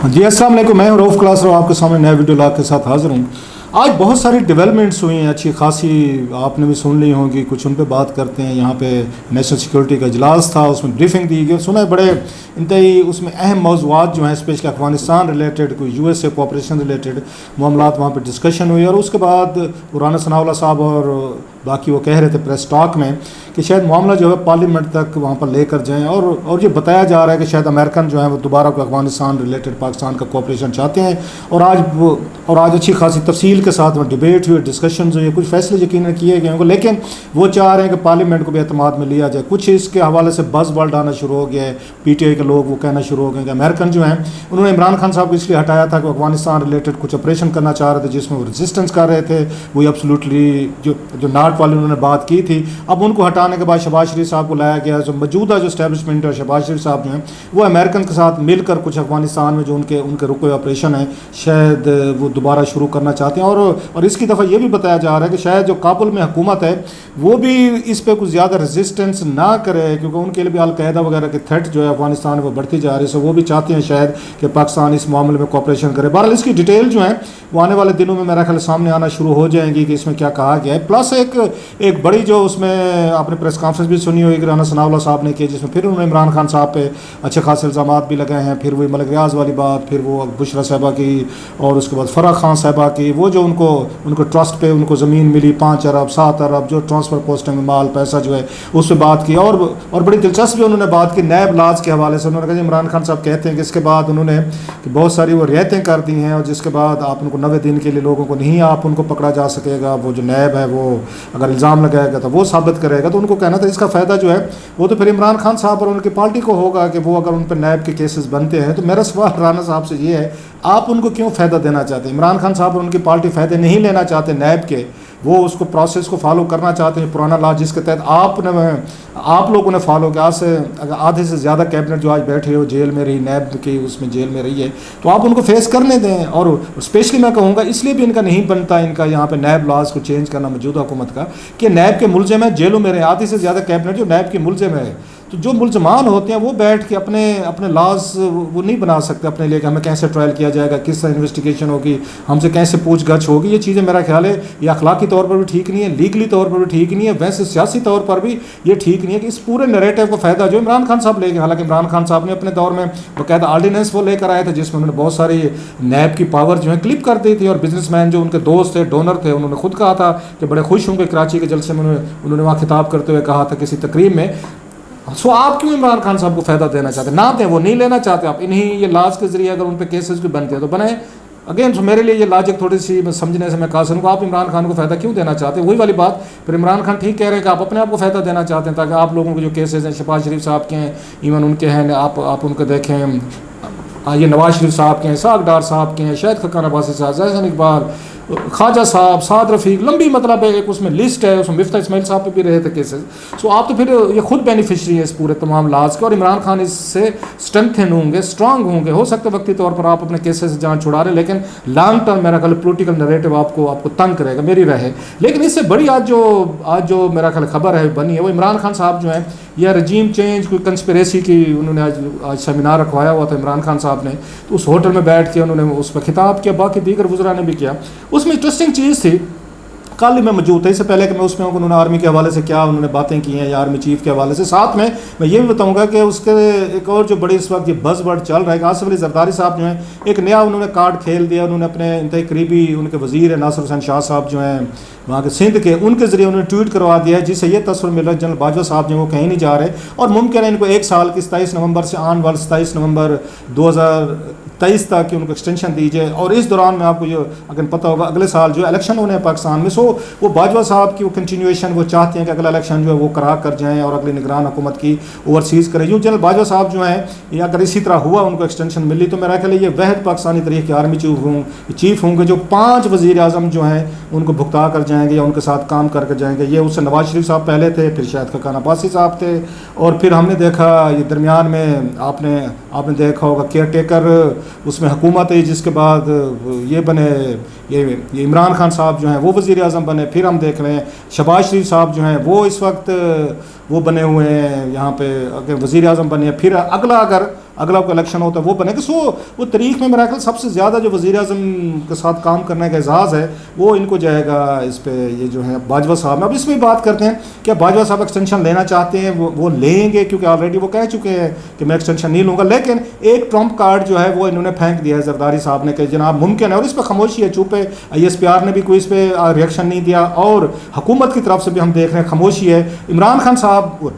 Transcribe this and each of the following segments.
जी अस्सलाम वालेकुम, मैं रऊफ़ क्लास आपके सामने नया वीडियो ला के साथ हाज़िर हूँ। आज बहुत सारी डेवलपमेंट्स हुई हैं अच्छी खासी, आपने भी सुन ली होंगी, कुछ उन पे बात करते हैं। यहाँ पे नेशनल सिक्योरिटी का इजलास था, उसमें ब्रीफिंग दी गई, सुना है बड़े इंतहाई उसमें अहम मौज़ूआत जो हैं स्पेशली अफ़गानिस्तान रिलेटेड, कोई US से कोऑपरेशन रिलेटेड मामलात वहाँ पे डिस्कशन हुई। और उसके बाद राना सनाउल्लाह साहब और बाकी वो कह रहे थे प्रेस टॉक में कि शायद मामला जो है पार्लियामेंट तक वहाँ पर लेकर जाएं। और ये बताया जा रहा है कि शायद अमेरिकन जो है वो दोबारा को अफ़गानिस्तान रिलेटेड पाकिस्तान का कोऑपरेशन चाहते हैं। और आज अच्छी खासी तफसील के साथ में डिबेट हुई, डिस्कशन हुई, कुछ फैसले यकीन किए गए होंगे, लेकिन वो चाह रहे हैं कि पार्लियामेंट को भी एतमाद में लिया जाए। कुछ इसके हवाले से बज़ वर्ड आना शुरू हो गया है, PTI के लोग वो कहना शुरू हो गए कि अमेरिकन जो हैं उन्होंने इमरान खान साहब को इसलिए हटाया था कि अफगानिस्तान रिलेटेड कुछ ऑपरेशन करना चाह रहे थे जिसमें वो रेजिस्टेंस कर रहे थे। वो एब्सोल्युटली जो नाट वाले उन्होंने बात की थी, अब उनको हटाने के बाद शहबाज शरीफ साहब को लाया गया। जो मौजूदा जो इस्टेब्लिशमेंट है, शहबाज शरीफ साहब जो हैं वो अमेरिकन के साथ मिलकर कुछ अफगानिस्तान में जो उनके रुके ऑपरेशन है शायद वो दोबारा शुरू करना चाहते हैं। और इसकी दफ़ा ये भी बताया जा रहा है कि शायद जो काबुल में हुकूमत है वो भी इस पर कुछ ज़्यादा रेजिस्टेंस ना करे, क्योंकि उनके लिए भी अलकायदा वगैरह के थ्रेट जो है अफगानिस्तान में वो बढ़ती जा रही है। सो वो भी चाहते हैं शायद कि पाकिस्तान इस मामले में कोऑपरेशन करे। बहरहाल इसकी डिटेल जो है वो आने वाले दिनों में मेरा ख्याल सामने आना शुरू हो जाएंगी कि इसमें क्या कहा गया है। प्लस एक बड़ी जो उसमें आपने प्रेस कॉन्फ्रेंस भी सुनी होगी राना सनाउल्लाह साहब ने की, जिसमें फिर उन्होंने इमरान खान साहब पे अच्छे खासे इल्ज़ाम भी लगाए हैं। फिर वही मलिक रियाज वाली बात, फिर वो बुशरा साहबा की, और उसके बाद फराह खान साहबा की, वो जो उनको ट्रस्ट पे उनको ज़मीन मिली 5 अरब 7 अरब जो ट्रांसफ़र पोस्टिंग में माल पैसा जो है उस पर बात की। और बड़ी दिलचस्प उन्होंने बात की नैब लाज के हवाले से। उन्होंने कहा इमरान खान साहब कहते हैं कि इसके बाद उन्होंने कि बहुत सारी वो रियायतें कर दी हैं और जिसके बाद आप उनको 90 दिन के लिए लोगों को नहीं आप उनको पकड़ा जा सकेगा। वो जो नैब है वो अगर इल्ज़ाम लगाएगा तो वो साबित करेगा। तो उनको कहना था इसका फ़ायदा जो है वो तो फिर इमरान खान साहब और उनकी पार्टी को होगा कि वो अगर उन पर नैब के केसेस बनते हैं। तो मेरा सवाल राना साहब से ये है, आप उनको क्यों फ़ायदा देना चाहते हैं? इमरान खान साहब और उनकी पार्टी फ़ायदे नहीं लेना चाहते नैब के, वो उसको प्रोसेस को फॉलो करना चाहते हैं, पुराना लॉ जिसके तहत आप लोगों ने फॉलो किया। आज से आधे से ज़्यादा कैबिनेट जो आज बैठे हो जेल में रही, नैब की उसमें जेल में रही है, तो आप उनको फेस करने दें। और स्पेशली मैं कहूँगा इसलिए भी इनका नहीं बनता इनका यहाँ पे नैब लॉज को चेंज करना मौजूदा हुकूमत का, कि नैब के मुलजिम है जेलों में रहे। आधी से ज़्यादा कैबिनेट जो नैब के मुलजिम है, तो जो मुलजमान होते हैं वो बैठ के अपने लॉज वो नहीं बना सकते अपने लिए कि हमें कैसे ट्रायल किया जाएगा, किस तरह इन्वेस्टिगेशन होगी, हमसे कैसे पूछगछ होगी। ये चीज़ें मेरा ख्याल है ये अखलाकी तौर पर भी ठीक नहीं है, लीगली तौर पर भी ठीक नहीं है, वैसे सियासी तौर पर भी ये ठीक नहीं है। कि इस पूरे नैरेटिव को फ़ायदा जो इमरान खान साहब लेंगे, हालांकि इमरान खान साहब ने अपने दौर में बाकायदा ऑर्डिनेंस वो लेकर आए थे जिसमें उन्होंने बहुत सारी नैब की पावर जो है क्लिप कर दी थी। और बिजनेसमैन जो उनके दोस्त थे, डोनर थे, उन्होंने खुद कहा था कि बड़े खुश होंगे कराची के जलसे में उन्होंने वहाँ खिताब करते हुए कहा था किसी तकरीब में। सो आप क्यों इमरान खान साहब को फ़ायदा देना चाहते? ना दें, वो नहीं लेना चाहते आप। इन्हीं ये लॉज के ज़रिए अगर उन पर केसेस भी बनते हैं तो बनाए। अगेन तो मेरे लिए ये लॉजिक थोड़ी सी समझने से मैं कासिम को, आप इमरान खान को फ़ायदा क्यों देना चाहते हैं? वही वाली बात, फिर इमरान खान ठीक कह रहे हैं कि आप अपने आप को फ़ायदा देना चाहते हैं ताकि आप लोगों के जो केसेस हैं शहबाज शरीफ साहब के हैं, इवन उनके हैं, आप उनको देखें, ये नवाज शरीफ साहब के हैं, साग डार साहब के हैं, शाहिद खकान अब्बासी साहब, जैसन इकबाल, ख्वाजा साहब, साद रफ़ीक, लंबी मतलब है एक उसमें लिस्ट है। उसमें मिफ्ता इस्माइल साहब पे भी रहे थे केसेस। सो आप तो फिर ये खुद बेनिफिशरी है इस पूरे तमाम लाज के। और इमरान खान इससे स्ट्रेंथन होंगे, स्ट्रांग होंगे। हो सकता है वक्ती तौर पर आप अपने केसेस से जान छुड़ा रहे, लेकिन लॉन्ग टर्म मेरा ख्याल पोलिटिकल नैरेटिव आपको तंग करेगा, मेरी राय है। लेकिन इससे बड़ी आज जो मेरा ख्याल खबर है बनी है वो इमरान खान साहब जो है या रजीम चेंज कोई कंस्पिरेसी की उन्होंने आज सेमिनार रखवाया हुआ था इमरान खान साहब ने। तो उस होटल में बैठ के उन्होंने उस पर खिताब किया, बाकी दीगर वज़रा ने भी किया। उसमें इंटरेस्टिंग चीज़ थी, कल ही मैं मौजूद था, इससे पहले कि मैं उसमें उन्होंने आर्मी के हवाले से क्या उन्होंने बातें की हैं या आर्मी चीफ के हवाले से। साथ में मैं ये भी बताऊंगा कि उसके एक और जो बड़ी इस वक्त ये बज़ वर्ड चल रहा है, आसिफ अली जरदारी साहब जो हैं एक नया उन्होंने कार्ड खेल दिया। उन्होंने अपने इंतहाई करीबी उनके वज़ीर है नासिर हुसैन शाह साहब जो हैं वहाँ के सिंध के, उनके ज़रिए उन्होंने ट्वीट करवा दिया है जिससे ये तस्वीर मिल रहा है जनरल बाजवा साहब जो वो कहीं नहीं जा रहे और मुमकिन है इनको 1 साल की 27 नवंबर से आने वाले 27 नवंबर 2023 तक कि उनको एक्सटेंशन दीजिए। और इस दौरान में आपको जो अगर पता होगा अगले साल जो इलेक्शन होने हैं पाकिस्तान में, सो वो बाजवा साहब की वो कंटिन्यूएशन वो चाहते हैं कि अगला इलेक्शन जो है वो करा कर जाएँ और अगली निगरान हुकूमत की ओवरसीज़ करें। यूँ जनरल बाजवा साहब जो हैं ये अगर इसी तरह हुआ उनको एक्सटेंशन मिली तो मेरा ख्याल ये वहद पाकिस्तानी तरीके के आर्मी चीफ होंगे जो 5 वज़ीर आज़म जो हैं उनको भुगता कर जाएंगे या उनके साथ काम करके जाएंगे। ये उससे नवाज शरीफ साहब पहले थे, फिर शायद खकान अब्बासी साहब थे, और फिर हमने देखा ये दरमियान में आपने देखा होगा केयर टेकर उसमें हुकूमत है जिसके बाद ये बने ये इमरान खान साहब जो हैं वो वज़ीर आज़म बने। फिर हम देख रहे हैं शहबाज शरीफ साहब जो हैं वो इस वक्त वो बने हुए हैं यहाँ पे वज़ीर आज़म बने। फिर अगला अगला कोई इलेक्शन होता है वो बनेगा। सो वो तारीख में मेरा ख्याल सबसे ज़्यादा जो वज़ीर-ए-आज़म के साथ काम करने का एजाज़ है वो इनको जाएगा इस पे, ये जो है बाजवा साहब। अब इसमें बात करते हैं कि बाजवा साहब एक्सटेंशन लेना चाहते हैं, वो लेंगे क्योंकि ऑलरेडी वो कह चुके हैं कि मैं एक्सटेंशन नहीं लूँगा। लेकिन एक ट्रम्प कार्ड जो है वो इन्होंने फेंक दिया है जरदारी साहब ने कि जनाब मुमकिन है, और इस पर खामोशी है, चुप है। ISPR ने भी कोई इस पर रिएक्शन नहीं दिया और हुकूमत की तरफ से भी हम देख रहे हैं खामोशी है। इमरान खान साहब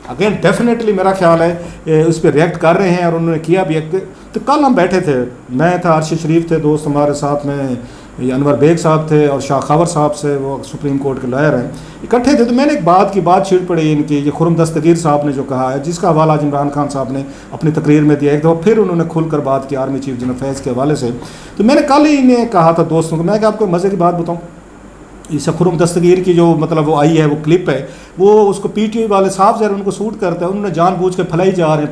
अगेन डेफिनेटली मेरा ख्याल है उस पर रिएक्ट कर रहे हैं और उन्होंने किया भी। तो कल हम बैठे थे, मैं था, अर्शद शरीफ थे दोस्त हमारे साथ में, ये अनवर बेग साहब थे और शाह खबर साहब से, वो सुप्रीम कोर्ट के लॉयर हैं, इकट्ठे थे। तो मैंने एक बात की बात छिड़ पड़ी इनकी, ये खुर्रम दस्तगीर साहब ने जो कहा है, जिसका हवाला आज इमरान खान साहब ने अपनी तकरीर में दिया, एक दफ़ा फिर उन्होंने खुलकर बात की आर्मी चीफ जनरल फैज़ के हवाले से। तो मैंने कल ही इन्हें कहा था दोस्तों को, मैं कि आपको मज़े की बात बताऊँ, इस खुर्रम दस्तगीर की जो मतलब वो आई है वो क्लिप है, वो उसको PTI वाले साफ ज़रा उनको सूट करता है, उन्होंने जानबूझ के फैलाई जा रहे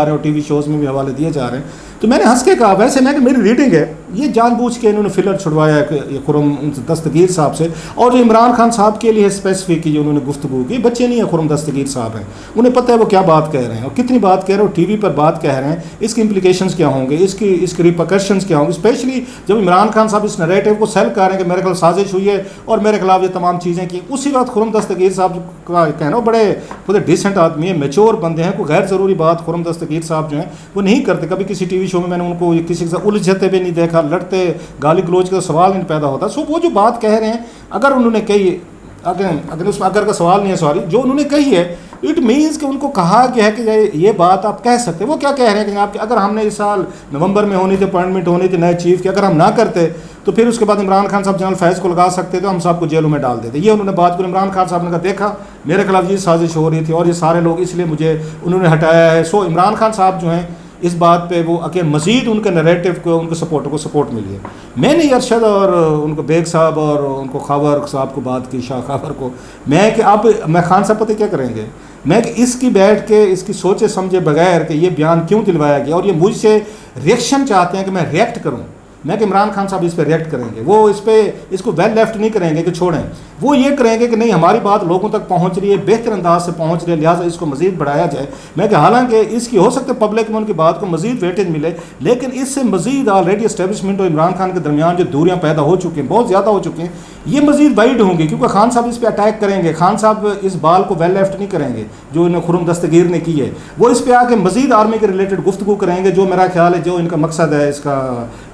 हैं और TV शोज़ में भी हवाले दिए जा रहे हैं। तो मैंने हंस के कहा, वैसे मैं कि मेरी रीडिंग है, ये जानबूझ के इन्होंने फिलर छुड़वाया है ये खुर्रम दस्तगीर साहब से। और जो इमरान खान साहब के लिए स्पेसिफिक जो उन्होंने गुफ्तगू की, बच्चे नहीं है, खुर्रम दस्तगीर साहब हैं, उन्हें पता है वो क्या बात कह रहे हैं और कितनी बात कह रहे हैं और TV पर बात कह रहे हैं, इसके इम्प्लीकेशंस क्या होंगे, इसके रिपरकशंस क्या होंगे। स्पेशली जब इमरान खान साहब इस नरेटिव को सेल कर रहे हैं कि मेरे खिलाफ साजिश हुई है और मेरे खिलाफ ये तमाम चीज़ें की, उसी वक्त खुर्रम दस्तगीर साहब का कहना, बड़े खुद डिसेंट आदमी है, मेच्योर बंदे हैं, कोई गैर ज़रूरी बात खुर्रम दस्तगीर साहब जो हैं वो नहीं करते। कभी किसी TV शो में मैंने उनको किसी के साथ उलझते भी नहीं देखा, लड़ते गाली गलोच का सवाल नहीं पैदा होता। सो वो जो बात कह रहे हैं, अगर उन्होंने कही, अगर उसमें अगर का सवाल नहीं है, सॉरी, जो उन्होंने कही है इट मीन्स कि उनको कहा गया है कि ये बात आप कह सकते हैं। वो क्या कह रहे हैं कि आपके अगर हमने इस साल नवंबर में होनी थी, अपॉइंटमेंट होनी थी नए चीफ की, अगर हम ना करते तो फिर उसके बाद इमरान खान साहब जनरल फैज़ को लगा सकते थे, हम सबको जेलों में डाल देते। ये उन्होंने बात को इमरान खान साहब ने कहा, देखा मेरे खिलाफ ये साजिश हो रही थी और ये सारे लोग इसलिए मुझे उन्होंने हटाया है। सो इमरान खान साहब जो हैं इस बात पे वो अकेले मज़ीद उनके नैरेटिव को, उनके सपोर्टर को सपोर्ट मिली है। मैंने अरशद और उनको बेग साहब और उनको खबर साहब को बात की, शाह खबर को, मैं कि आप मैं खान साहब पता क्या करेंगे, मैं कि इसकी बैठ के इसकी सोचे समझे बगैर कि ये बयान क्यों दिलवाया गया और ये मुझसे रिएक्शन चाहते हैं कि मैं रिएक्ट करूँ, मैं कि इमरान खान साहब इस पर रिएक्ट करेंगे। वो इस पर इसको वेल लेफ्ट नहीं करेंगे कि छोड़ें, वो ये करेंगे कि नहीं हमारी बात लोगों तक पहुंच रही है, बेहतर अंदाज से पहुंच रही है, लिहाजा इसको मज़ीद बढ़ाया जाए। मैं कि हालांकि इसकी हो सकता है पब्लिक में उनकी बात को मज़ीद वेटेज मिले, लेकिन इससे मज़ीद ऑलरेडी इस्टेब्लिशमेंट और इमरान खान के दरमियान जो दूरियाँ पैदा हो चुकी हैं, बहुत ज़्यादा हो चुकी हैं, ये मज़ीद वाइड होंगी क्योंकि खान साहब इस पर अटैक करेंगे। खान साहब इस बाल को वेल लेफ्ट नहीं करेंगे जो इन्हें खुर्रम दस्तगीर ने की है, वो इस पर आके मज़ीद आर्मी के रिलेटेड गुफ्तगू करेंगे, जो मेरा ख्याल है जो इनका मकसद है इसका,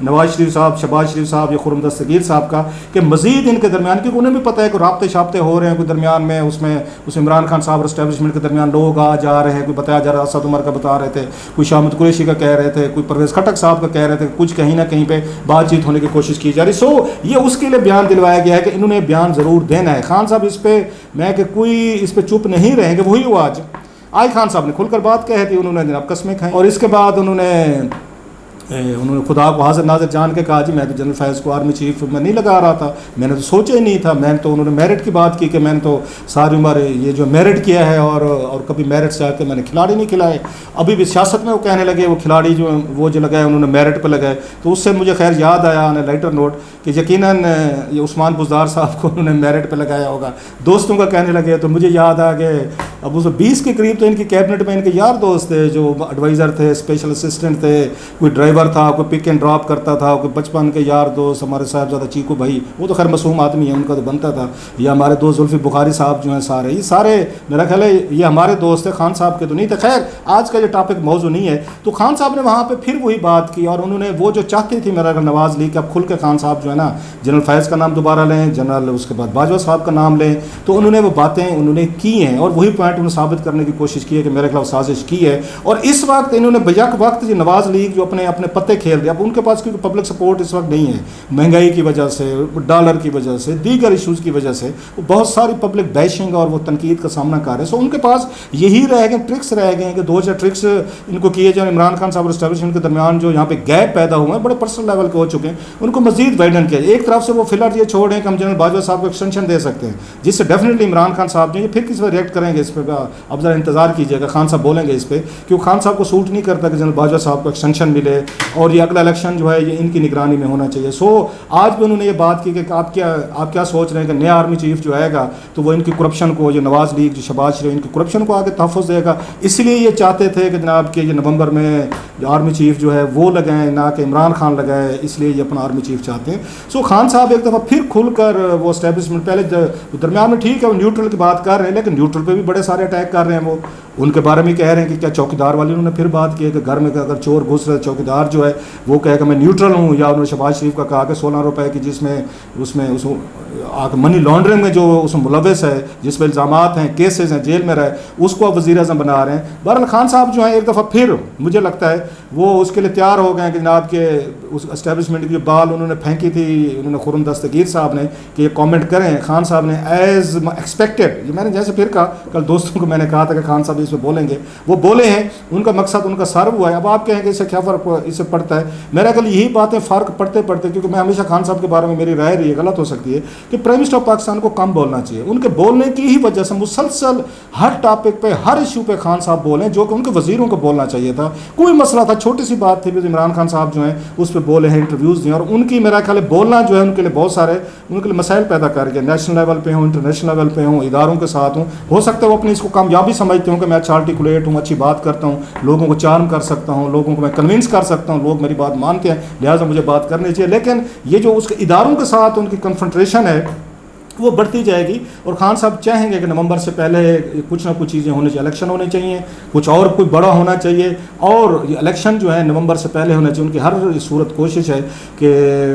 नवाज शरीफ साहब, शहबाज शरीफ साहब या खुर्रम दस्तगीर साहब का, कि मज़ीद इनके दरमियान, क्योंकि उन्हें भी पता है कि राब्ते शाब्ते हो रहे हैं कोई दरमियान में, उसमें उस इमरान खान साहब और इस्टेब्लिशमेंट के दरमियान लोग आ जा रहे हैं, कोई बताया जा रहा है, असद उमर का बता रहे थे, कोई शामिद कुरैशी का कह रहे थे, कोई परवेज़ खटक साहब का कह रहे थे, कुछ कहीं ना कहीं पे बातचीत होने की कोशिश की जा रही। सो ये उसके लिए बयान दिलवाया गया है कि इन्होंने बयान ज़रूर देना है। खान साहब इस पर मैं कि कोई इस पर चुप नहीं रहेंगे, वही हुआ आज खान साहब ने खुलकर बात कही थी, उन्होंने जनाब कस्में खाई और इसके बाद उन्होंने खुदा को हाजिर नाजिर जान के कहा, जी मैं तो जनरल फैज़ को आर्मी चीफ में नहीं लगा रहा था, मैंने तो सोचा ही नहीं था। मैंने तो उन्होंने मेरिट की बात की कि मैंने तो सारी उम्र ये जो मेरिट किया है और कभी मेरिट से आके मैंने खिलाड़ी नहीं खिलाए। अभी भी सियासत में वो कहने लगे वो खिलाड़ी जो लगाए उन्होंने मेरिट पर लगाए, तो उससे मुझे खैर याद आया ऑन लाइटर नोट कि यकीनन ये उस्मान बुज़दार साहब को उन्होंने मेरिट पर लगाया होगा। दोस्तों का कहने लगे तो मुझे याद आ गए, अब उस 20 के करीब तो इनकी कैबिनेट में इनके यार दोस्त थे जो एडवाइज़र थे, स्पेशल असिस्टेंट थे, कोई ड्राइवर था, कोई पिक एंड ड्रॉप करता था, कोई बचपन के यार दोस्त हमारे साहबजादा चीकू भाई, वो तो खैर मासूम आदमी है, उनका तो बनता था, या हमारे दोस्त जुल्फी बुखारी साहब जो हैं, सारे ये सारे मेरा ख्याल है ये हमारे दोस्त थे, खान साहब के तो नहीं थे। खैर आज का ये टॉपिक मौजू नहीं है। तो खान साहब ने वहाँ पर फिर वही बात की और उन्होंने वो जो चाहती थी मेरा नवाज़ लीग, अब खुल के खान साहब जो है ना जनरल फैज़ का नाम दोबारा लें, जनरल उसके बाद बाजवा साहब का नाम लें, तो उन्होंने वो बातें उन्होंने की हैं और वही पॉइंट उन्होंने साबित करने की कोशिश की है कि मेरे खिलाफ साजिश की है। और इस वक्त इन्होंने बेशक वक्त जो नवाज़ लीग जो अपने अपने पत्ते खेल रहे, अब उनके पास क्योंकि पब्लिक सपोर्ट इस वक्त नहीं है, महंगाई की वजह से, डॉलर की वजह से, दीगर इशूज़ की वजह से वो बहुत सारी पब्लिक बैशिंग और वो तनकीद का सामना कर रहे हैं। सो उनके पास यही रह गए ट्रिक्स रह गए हैं कि 2-4 ट्रिक्स इनको किए जाए। इमरान खान साहब और इस्टेब्लिशमेंट के दरमियान जो यहाँ पे गैप पैदा हुए हैं बड़े पर्सनल लेवल के हो चुके हैं, उनको मजीद वाइडन किया। एक तरफ से वो फिलहाल ये छोड़ हैं कि हम जनरल बाजवा साहब को एक्सटेंशन दे सकते हैं, जिससे डेफिनेटली इमरान खान साहब जो फिर किस पर रिएक्ट करेंगे इस पर अब ज़रा इंतजार कीजिएगा, खान साहब बोलेंगे इस पर, क्योंकि खान साहब को सूट नहीं करता कि जनरल बाजवा साहब को एक्सटेंशन मिले और ये अगला इलेक्शन जो है ये इनकी निगरानी में होना चाहिए। सो आज भी उन्होंने ये बात की कि आप क्या सोच रहे हैं कि नया आर्मी चीफ जो आएगा तो वो इनकी करप्शन को, जो नवाज लीग जो शहबाज शरीफ इनकी करप्शन को आगे तहफ़्फ़ुज़ देगा, इसलिए ये चाहते थे कि जनाब कि ये नवंबर में आर्मी चीफ जो है वो लगाएं, ना कि इमरान खान लगाए, इसलिए ये अपना आर्मी चीफ चाहते हैं। सो खान साहब एक दफ़ा फिर खुलकर वो एस्टेब्लिशमेंट, पहले दरमियान में ठीक है वो न्यूट्रल की बात कर रहे हैं, लेकिन न्यूट्रल पे भी बड़े सारे अटैक कर रहे हैं। वो उनके बारे में कह रहे हैं कि क्या चौकीदार वाली उन्होंने फिर बात की है कि घर में अगर चोर घुस रहे चौकीदार जो है वो कहे कि मैं न्यूट्रल हूँ, या उन्होंने शहबाज शरीफ का कहा कि 16 रुपए की जिसमें उसमें उस मनी लॉन्ड्रिंग में जो उसमें मुलविस है, जिस पर इल्ज़ाम हैं, केसेस हैं, जेल में रहे, उसको अब वज़ीर आज़म बना रहे हैं। बहरहाल खान साहब जो है एक दफ़ा फिर मुझे लगता है वो उसके लिए तैयार हो गए हैं कि जनाब के उस एस्टेब्लिशमेंट की जो बाल उन्होंने फेंकी थी, उन्होंने खुर्रम दस्तगीर साहब ने कि ये कमेंट करें। खान साहब ने एज एक्सपेक्टेड, ये मैंने जैसे फिर कहा, कल दोस्तों को मैंने कहा था कि खान साहब इसमें बोलेंगे, वो बोले हैं, उनका मकसद उनका सर्व हुआ है। अब आप कहेंगे इससे क्या फ़र्क इससे पड़ता है, मेरा कल यही बातें फ़र्क पड़ते पड़ते, क्योंकि मैं हमेशा खान साहब के बारे में मेरी राय रही है, गलत हो सकती है, कि प्राइम मिनिस्टर ऑफ पाकिस्तान को कम बोलना चाहिए। उनके बोलने की ही वजह से मुसलसल हर टॉपिक पे, हर इशू पे खान साहब बोले, जो कि उनके वजीरों को बोलना चाहिए था। कोई मसला था, छोटी सी बात थी, इमरान खान साहब जो हैं उस पर बोले हैं, इंटरव्यूज़ दिए, और उनकी मेरा ख्याल है बोलना जो है उनके लिए बहुत सारे उनके लिए मसाइल पैदा कर गया, नेशनल लेवल पे हों, इंटरनेशनल लेवल पे हों, इदारों के साथ हों। हो सकता है वो अपनी इसको कामयाबी समझते हूँ कि मैं अच्छा आर्टिकुलेट हूँ, अच्छी बात करता हूँ, लोगों को चार्म कर सकता हूँ, लोगों को मैं कन्विंस कर सकता हूँ, लोग मेरी बात मानते हैं, लिहाजा मुझे बात करनी चाहिए। लेकिन ये जो उसके इदारों के साथ उनकी कन्फ्रंट्रेशन है वो बढ़ती जाएगी, और खान साहब चाहेंगे कि नवंबर से पहले कुछ ना कुछ चीज़ें होनी चाहिए, इलेक्शन होने चाहिए, कुछ और कोई बड़ा होना चाहिए, और इलेक्शन जो है नवंबर से पहले होना चाहिए। उनकी हर सूरत कोशिश है कि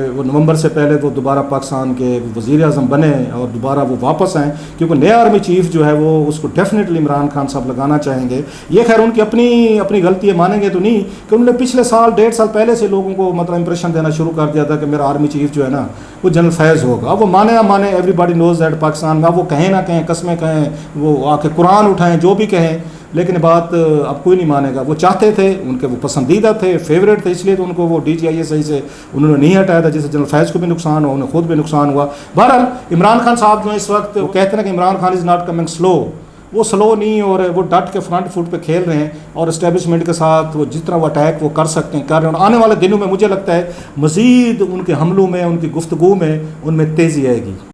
वो नवंबर से पहले वो दोबारा पाकिस्तान के वज़ीर आज़म बने और दोबारा वो वापस आएँ, क्योंकि नया आर्मी चीफ जो है वो उसको डेफिनेटली इमरान खान साहब लगाना चाहेंगे। ये खैर उनकी अपनी गलती है, मानेंगे तो नहीं, कि उन्होंने पिछले साल 1.5 साल पहले से लोगों को मतलब इंप्रेशन देना शुरू कर दिया था कि मेरा आर्मी चीफ जो है ना वो जनरल फैज़ होगा। अब वो माने ना माने, एवरीबॉडी नोज दैट पाकिस्तान में, अब वो कहें ना कहें, कस्में कहें, वो आके कुरान उठाएं, जो भी कहें, लेकिन बात अब कोई नहीं मानेगा। वो चाहते थे, उनके वो पसंदीदा थे, फेवरेट थे, इसलिए तो उनको वो DGI सही से उन्होंने नहीं हटाया था, जिससे जनरल फैज़ को भी नुकसान हुआ, उन्हें खुद भी नुकसान हुआ। बहरहाल इमरान खान साहब जो इस वक्त वो कहते हैं कि Imran Khan is not coming slow, वो स्लो नहीं, और वो डट के फ्रंट फुट पे खेल रहे हैं, और एस्टेब्लिशमेंट के साथ वो जितना वो अटैक वो कर सकते हैं कर रहे हैं। और आने वाले दिनों में मुझे लगता है मज़ीद उनके हमलों में, उनकी गुफ्तगू में, उनमें तेज़ी आएगी।